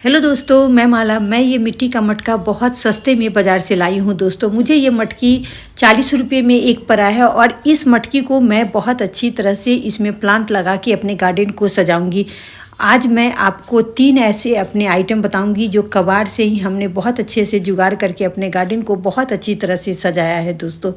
Hello दोस्तों, मैं माला। मैं ये मिट्टी का मटका बहुत सस्ते में बाज़ार से लाई हूँ दोस्तों। मुझे ये मटकी 40 रुपये में एक पड़ा है और इस मटकी को मैं बहुत अच्छी तरह से इसमें प्लांट लगा के अपने गार्डन को सजाऊंगी। आज मैं आपको 3 ऐसे अपने आइटम बताऊंगी जो कबाड़ से ही हमने बहुत अच्छे से जुगाड़ करके अपने गार्डन को बहुत अच्छी तरह से सजाया है दोस्तों।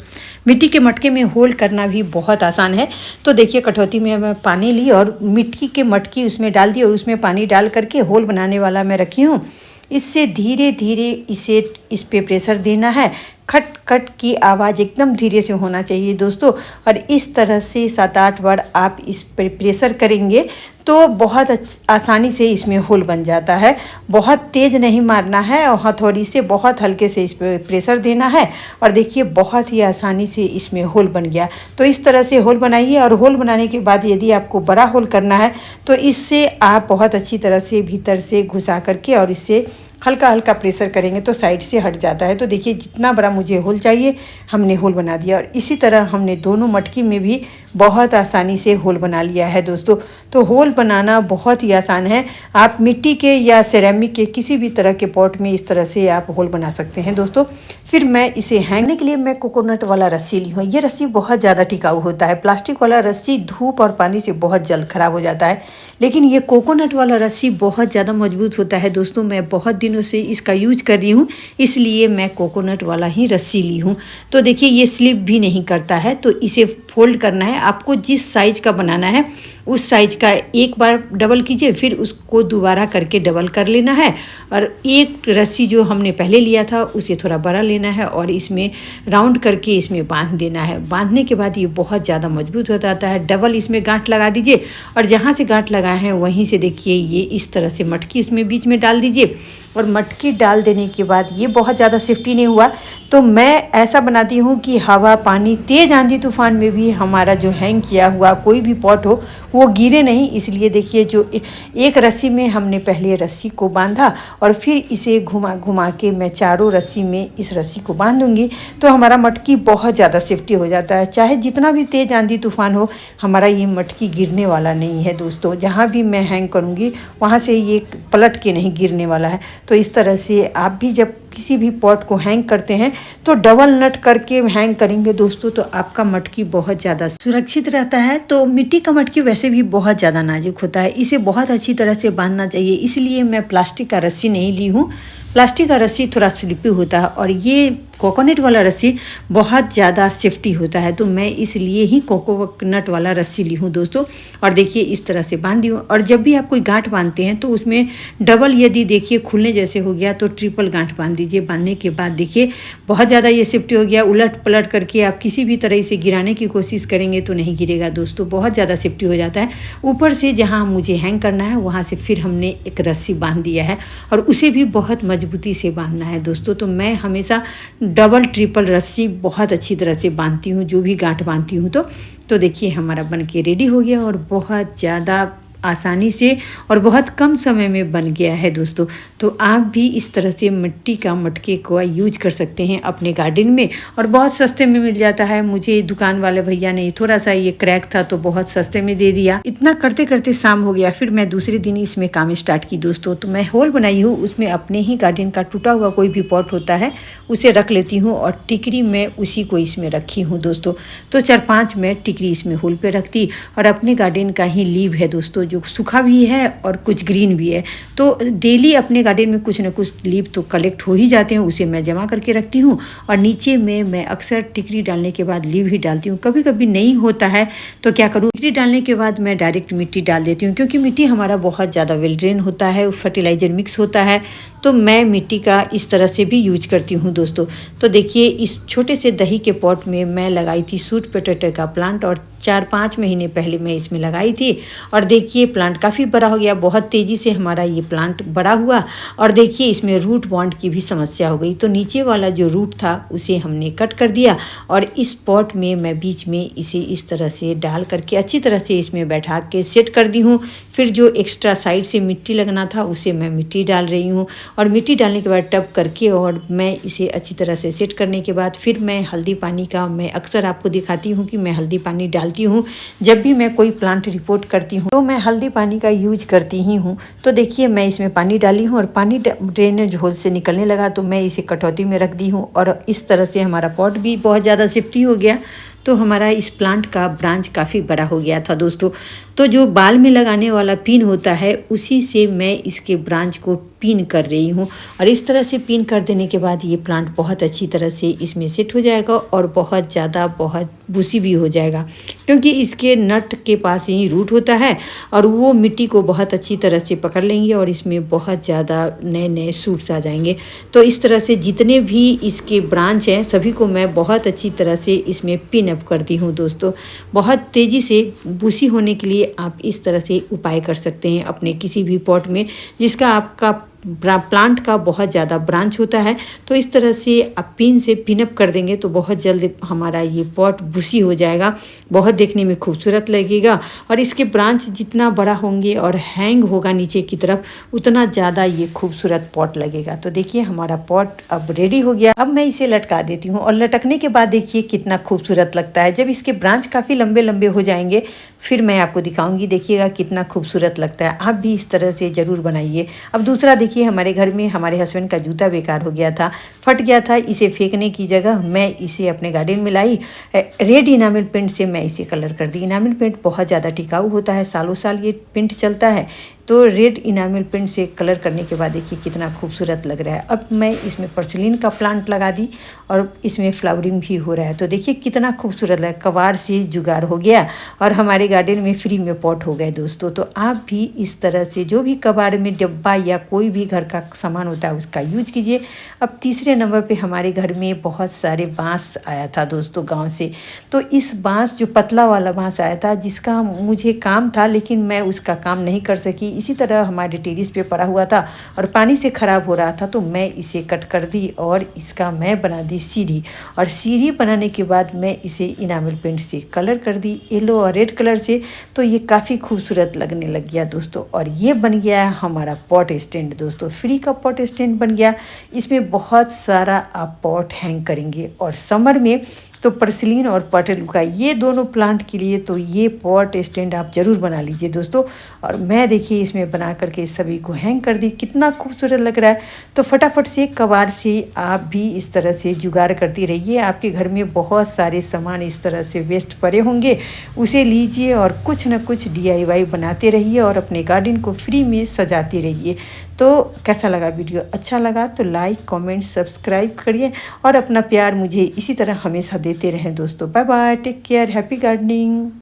मिट्टी के मटके में होल करना भी बहुत आसान है। तो देखिए, कटौती में मैं पानी ली और मिट्टी के मटकी उसमें डाल दी और उसमें पानी डाल करके होल बनाने वाला मैं रखी हूँ। इससे धीरे धीरे इस पे प्रेशर देना है। खट खट की आवाज़ एकदम धीरे से होना चाहिए दोस्तों। और इस तरह से 7-8 बार आप इस पर प्रेशर करेंगे तो बहुत आसानी से इसमें होल बन जाता है। बहुत तेज़ नहीं मारना है और हथौड़ी से बहुत हल्के से इस पर प्रेशर देना है। और देखिए, बहुत ही आसानी से इसमें होल बन गया। तो इस तरह से होल बनाइए और होल बनाने के बाद यदि आपको बड़ा होल करना है तो इससे आप बहुत अच्छी तरह से भीतर से घुसा करके और इससे हल्का हल्का प्रेशर करेंगे तो साइड से हट जाता है। तो देखिए, जितना बड़ा मुझे होल चाहिए हमने होल बना दिया। और इसी तरह हमने दोनों मटकी में भी बहुत आसानी से होल बना लिया है दोस्तों। तो होल बनाना बहुत ही आसान है। आप मिट्टी के या सिरेमिक के किसी भी तरह के पॉट में इस तरह से आप होल बना सकते हैं दोस्तों। फिर मैं इसे हैंगने के लिए मैं कोकोनट वाला रस्सी ली हूँ। ये रस्सी बहुत ज़्यादा टिकाऊ होता है। प्लास्टिक वाला रस्सी धूप और पानी से बहुत जल्द ख़राब हो जाता है, लेकिन ये कोकोनट वाला रस्सी बहुत ज़्यादा मजबूत होता है दोस्तों। मैं बहुत दिनों से इसका यूज कर रही हूँ, इसलिए मैं कोकोनट वाला ही रस्सी ली हूँ। तो देखिए, ये स्लिप भी नहीं करता है। तो इसे फोल्ड करना है। आपको जिस साइज़ का बनाना है उस साइज़ का एक बार डबल कीजिए, फिर उसको दोबारा करके डबल कर लेना है। और एक रस्सी जो हमने पहले लिया था उसे थोड़ा बड़ा लेना है और इसमें राउंड करके इसमें बांध देना है। बांधने के बाद ये बहुत ज़्यादा मजबूत हो जाता है। डबल इसमें गांठ लगा दीजिए और जहाँ से गांठ लगाए हैं वहीं से देखिए ये इस तरह से मटकी इसमें बीच में डाल दीजिए। और मटकी डाल देने के बाद ये बहुत ज़्यादा सेफ्टी नहीं हुआ तो मैं ऐसा बनाती हूँ कि हवा, पानी, तेज़ आंधी तूफान में भी हमारा जो हैंग किया हुआ कोई भी पॉट हो वो गिरे नहीं। इसलिए देखिए, जो एक रस्सी में हमने पहले रस्सी को बांधा और फिर इसे घुमा घुमा के मैं चारों रस्सी में इस रस्सी को बांधूंगी तो हमारा मटकी बहुत ज़्यादा सेफ्टी हो जाता है। चाहे जितना भी तेज़ आंधी तूफान हो, हमारा ये मटकी गिरने वाला नहीं है दोस्तों। जहाँ भी मैं हैंग करूँगी वहाँ से ये पलट के नहीं गिरने वाला है। तो इस तरह से आप भी जब किसी भी पॉट को हैंग करते हैं तो डबल नट करके हैंग करेंगे दोस्तों, तो आपका मटकी बहुत ज़्यादा सुरक्षित रहता है। तो मिट्टी का मटकी वैसे भी बहुत ज़्यादा नाजुक होता है, इसे बहुत अच्छी तरह से बांधना चाहिए। इसलिए मैं प्लास्टिक का रस्सी नहीं ली हूँ। प्लास्टिक का रस्सी थोड़ा स्लिपी होता है और ये कोकोनट वाला रस्सी बहुत ज़्यादा सेफ्टी होता है। तो मैं इसलिए ही कोकोनट वाला रस्सी ली हूँ दोस्तों। और देखिए, इस तरह से बांध दी हूँ। और जब भी आप कोई गांठ बांधते हैं तो उसमें डबल, यदि देखिए खुलने जैसे हो गया तो ट्रिपल गांठ बांध दीजिए। बांधने के बाद देखिए बहुत ज़्यादा ये सेफ्टी हो गया। उलट पलट करके आप किसी भी तरह से गिराने की कोशिश करेंगे तो नहीं गिरेगा दोस्तों, बहुत ज़्यादा सेफ्टी हो जाता है। ऊपर से जहाँ मुझे हैंग करना है वहाँ से फिर हमने एक रस्सी बांध दिया है और उसे भी बहुत मजबूती से बांधना है दोस्तों। तो मैं हमेशा डबल ट्रिपल रस्सी बहुत अच्छी तरह से बांधती हूँ जो भी गांठ बांधती हूँ। तो देखिए, हमारा बन के रेडी हो गया और बहुत ज़्यादा आसानी से और बहुत कम समय में बन गया है दोस्तों। तो आप भी इस तरह से मिट्टी का मटके को यूज कर सकते हैं अपने गार्डन में और बहुत सस्ते में मिल जाता है। मुझे दुकान वाले भैया ने थोड़ा सा ये क्रैक था तो बहुत सस्ते में दे दिया। इतना करते करते शाम हो गया, फिर मैं दूसरे दिन इसमें काम स्टार्ट की दोस्तों। तो मैं होल बनाई हूँ, उसमें अपने ही गार्डन का टूटा हुआ कोई भी पॉट होता है उसे रख लेती हूँ और टिकरी में उसी को इसमें रखी हूँ दोस्तों। तो 4-5 मैं टिकरी इसमें होल पे रखती और अपने गार्डन का ही लीव है दोस्तों, जो सूखा भी है और कुछ ग्रीन भी है। तो डेली अपने गार्डन में कुछ ना कुछ लीव तो कलेक्ट हो ही जाते हैं, उसे मैं जमा करके रखती हूँ। और नीचे में मैं अक्सर टिकरी डालने के बाद लीव ही डालती हूँ। कभी कभी नहीं होता है तो क्या करूँ, टिकरी डालने के बाद मैं डायरेक्ट मिट्टी डाल देती हूँ, क्योंकि मिट्टी हमारा बहुत ज़्यादा वेल ड्रेन होता है, फर्टिलाइज़र मिक्स होता है। तो मैं मिट्टी का इस तरह से भी यूज करती हूँ दोस्तों। तो देखिए, इस छोटे से दही के पॉट में मैं लगाई थी स्वीट पोटैटो का प्लांट और 4-5 महीने पहले मैं इसमें लगाई थी। और देखिए, प्लांट काफ़ी बड़ा हो गया, बहुत तेज़ी से हमारा ये प्लांट बड़ा हुआ। और देखिए, इसमें रूट बॉन्ड की भी समस्या हो गई। तो नीचे वाला जो रूट था उसे हमने कट कर दिया और इस पॉट में मैं बीच में इसे इस तरह से डाल करके अच्छी तरह से इसमें बैठा के सेट कर दी हूँ। फिर जो एक्स्ट्रा साइड से मिट्टी लगना था उसे मैं मिट्टी डाल रही हूँ। और मिट्टी डालने के बाद टब करके और मैं इसे अच्छी तरह से सेट करने के बाद फिर मैं हल्दी पानी का, मैं अक्सर आपको दिखाती हूँ कि मैं हल्दी पानी डालती जानती हूँ जब भी मैं कोई प्लांट रिपोर्ट करती हूँ तो मैं हल्दी पानी का यूज करती ही हूँ। तो देखिए मैं इसमें पानी डाली हूँ और पानी ड्रेनेज होल से निकलने लगा तो मैं इसे कटौती में रख दी हूँ और इस तरह से हमारा पॉट भी बहुत ज़्यादा सेफ्टी हो गया। तो हमारा इस प्लांट का ब्रांच काफ़ी बड़ा हो गया था दोस्तों। तो जो बाल में लगाने वाला पिन होता है उसी से मैं इसके ब्रांच को पिन कर रही हूँ और इस तरह से पिन कर देने के बाद ये प्लांट बहुत अच्छी तरह से इसमें सेट हो जाएगा और बहुत ज़्यादा बहुत बूसी भी हो जाएगा, क्योंकि इसके नट के पास ही रूट होता है और वो मिट्टी को बहुत अच्छी तरह से पकड़ लेंगे और इसमें बहुत ज़्यादा नए नए सूट्स आ जाएंगे। तो इस तरह से जितने भी इसके ब्रांच हैं सभी को मैं बहुत अच्छी तरह से इसमें पिन अप करती हूँ दोस्तों। बहुत तेज़ी से बूसी होने के लिए आप इस तरह से उपाय कर सकते हैं अपने किसी भी पॉट में जिसका आपका प्लांट का बहुत ज़्यादा ब्रांच होता है। तो इस तरह से आप पिन से पिनअप कर देंगे तो बहुत जल्द हमारा ये पॉट बूसी हो जाएगा, बहुत देखने में खूबसूरत लगेगा और इसके ब्रांच जितना बड़ा होंगे और हैंग होगा नीचे की तरफ उतना ज़्यादा ये खूबसूरत पॉट लगेगा। तो देखिए हमारा पॉट अब रेडी हो गया। अब मैं इसे लटका देती हूँ और लटकने के बाद देखिए कितना खूबसूरत लगता है। जब इसके ब्रांच काफ़ी लंबे लंबे हो जाएंगे फिर मैं आपको दिखाऊंगी, देखिएगा कितना खूबसूरत लगता है। आप भी इस तरह से ज़रूर बनाइए। अब दूसरा देखिए हमारे घर में हमारे हस्बैंड का जूता बेकार हो गया था, फट गया था। इसे फेंकने की जगह मैं इसे अपने गार्डन में लाई। रेड इनामिल पेंट से मैं इसे कलर कर दी। इनामिल पेंट बहुत ज़्यादा टिकाऊ होता है, सालों साल ये पेंट चलता है। तो रेड इनामिल पेंट से कलर करने के बाद देखिए कितना खूबसूरत लग रहा है। अब मैं इसमें पर्सिलिन का प्लांट लगा दी और इसमें फ्लावरिंग भी हो रहा है। तो देखिए कितना खूबसूरत लगा, कबाड़ से जुगाड़ हो गया और हमारे गार्डन में फ्री में पॉट हो गए दोस्तों। तो आप भी इस तरह से जो भी कबाड़ में डब्बा या कोई भी घर का सामान होता है उसका यूज कीजिए। अब तीसरे नंबर पे हमारे घर में बहुत सारे बांस आया था दोस्तों गांव से। तो इस बांस जो पतला वाला बांस आया था जिसका मुझे काम था लेकिन मैं उसका काम नहीं कर सकी, इसी तरह हमारे टेरिस पे पड़ा हुआ था और पानी से ख़राब हो रहा था। तो मैं इसे कट कर दी और इसका मैं बना दी सीढ़ी। और सीढ़ी बनाने के बाद मैं इसे इनामिल पेंट से कलर कर दी, येलो और रेड कलर से। तो ये काफ़ी खूबसूरत लगने लग गया दोस्तों। और ये बन गया है हमारा पॉट स्टैंड दोस्तों, फ्री का पॉट स्टैंड बन गया। इसमें बहुत सारा आप पॉट हैंग करेंगे और समर में तो पर्सिलिन और पर्टेलुका ये दोनों प्लांट के लिए तो ये पॉट स्टैंड आप ज़रूर बना लीजिए दोस्तों। और मैं देखिए इसमें बना करके सभी को हैंग कर दी, कितना खूबसूरत लग रहा है। तो फटाफट से कबाड़ से आप भी इस तरह से जुगाड़ करती रहिए। आपके घर में बहुत सारे सामान इस तरह से वेस्ट पड़े होंगे, उसे लीजिए और कुछ न कुछ DIY बनाते रहिए और अपने गार्डन को फ्री में सजाते रहिए। तो कैसा लगा वीडियो? अच्छा लगा तो लाइक कमेंट सब्सक्राइब करिए और अपना प्यार मुझे इसी तरह हमेशा देते रहें दोस्तों। Bye bye, take care, happy gardening.